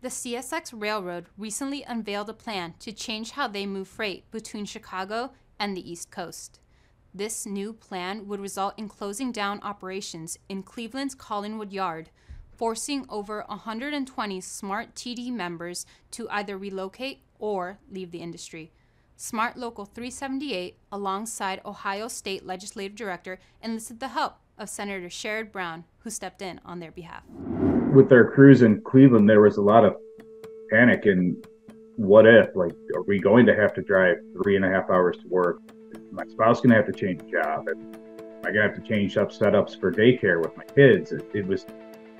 The CSX Railroad recently unveiled a plan to change how they move freight between Chicago and the East Coast. This new plan would result in closing down operations in Cleveland's Collinwood yard, forcing over 120 SMART TD members to either relocate or leave the industry. SMART Local 378, alongside Ohio State Legislative Director, enlisted the help of Senator Sherrod Brown, who stepped in on their behalf. With their crews in Cleveland, there was a lot of panic and what if, like, are we going to have to drive 3.5 hours to work? Is my spouse going to have to change job? And am I going to have to change up setups for daycare with my kids?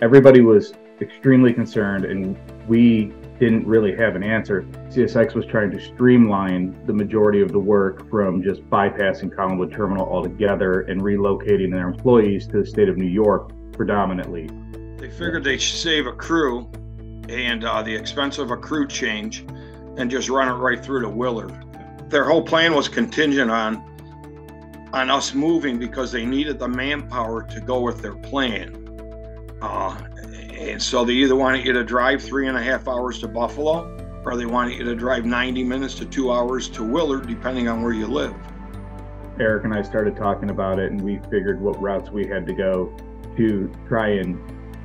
Everybody was extremely concerned, and we didn't really have an answer. CSX was trying to streamline the majority of the work from just bypassing Collinwood Terminal altogether and relocating their employees to the state of New York predominantly. They figured they'd save a crew and the expense of a crew change and just run it right through to Willard. Their whole plan was contingent on us moving because they needed the manpower to go with their plan. And so they either wanted you to drive 3.5 hours to Buffalo, or they wanted you to drive 90 minutes to 2 hours to Willard, depending on where you live. Eric and I started talking about it, and we figured what routes we had to go to try and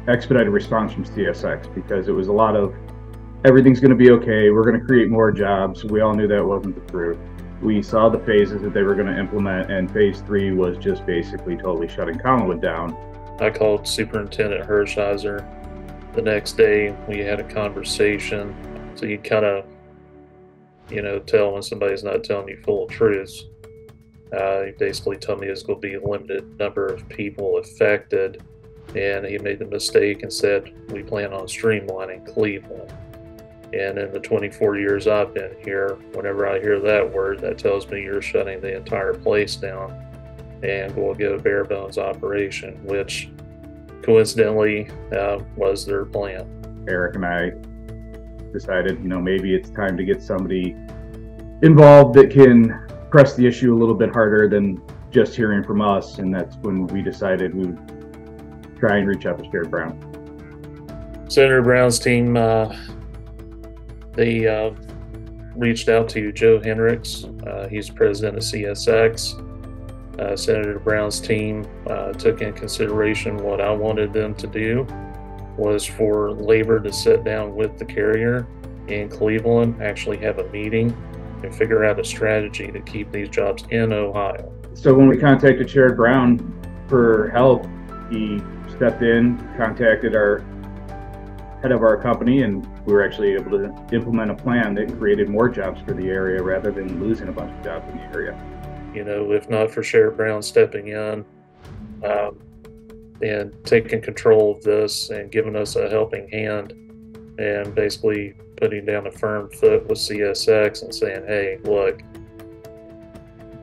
expedite a response from CSX, because it was a lot of everything's going to be okay, we're going to create more jobs. We all knew that wasn't the truth. We saw the phases that they were going to implement, and phase 3 was just basically totally shutting Collinwood down. I called Superintendent Hershiser the next day. We had a conversation. So you kind of, tell when somebody's not telling you full truths. He basically told me there's going to be a limited number of people affected, and he made the mistake and said, we plan on streamlining Cleveland. And in the 24 years I've been here, whenever I hear that word, that tells me you're shutting the entire place down and we'll get a bare bones operation, which coincidentally was their plan. Eric and I decided, maybe it's time to get somebody involved that can press the issue a little bit harder than just hearing from us. And that's when we decided we would try and reach out to Sherrod Brown. Senator Brown's team, they reached out to Joe Hendricks. He's president of CSX. Senator Brown's team took in consideration what I wanted them to do was for labor to sit down with the carrier in Cleveland, actually have a meeting and figure out a strategy to keep these jobs in Ohio. So when we contacted Sherrod Brown for help, he stepped in, contacted our head of our company, and we were actually able to implement a plan that created more jobs for the area rather than losing a bunch of jobs in the area. If not for Sherrod Brown stepping in and taking control of this and giving us a helping hand and basically putting down a firm foot with CSX and saying, hey, look,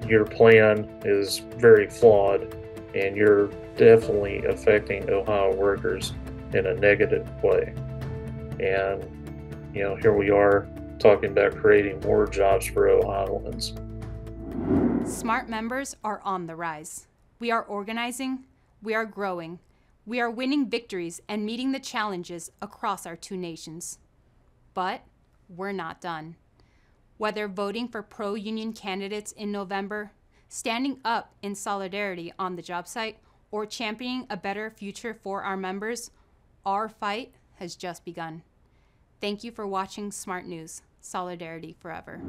your plan is very flawed and you're definitely affecting Ohio workers in a negative way. And, here we are talking about creating more jobs for Ohioans. SMART members are on the rise. We are organizing, we are growing, we are winning victories and meeting the challenges across our two nations. But we're not done. Whether voting for pro-union candidates in November, standing up in solidarity on the job site, or championing a better future for our members, our fight has just begun. Thank you for watching SMART News. Solidarity forever.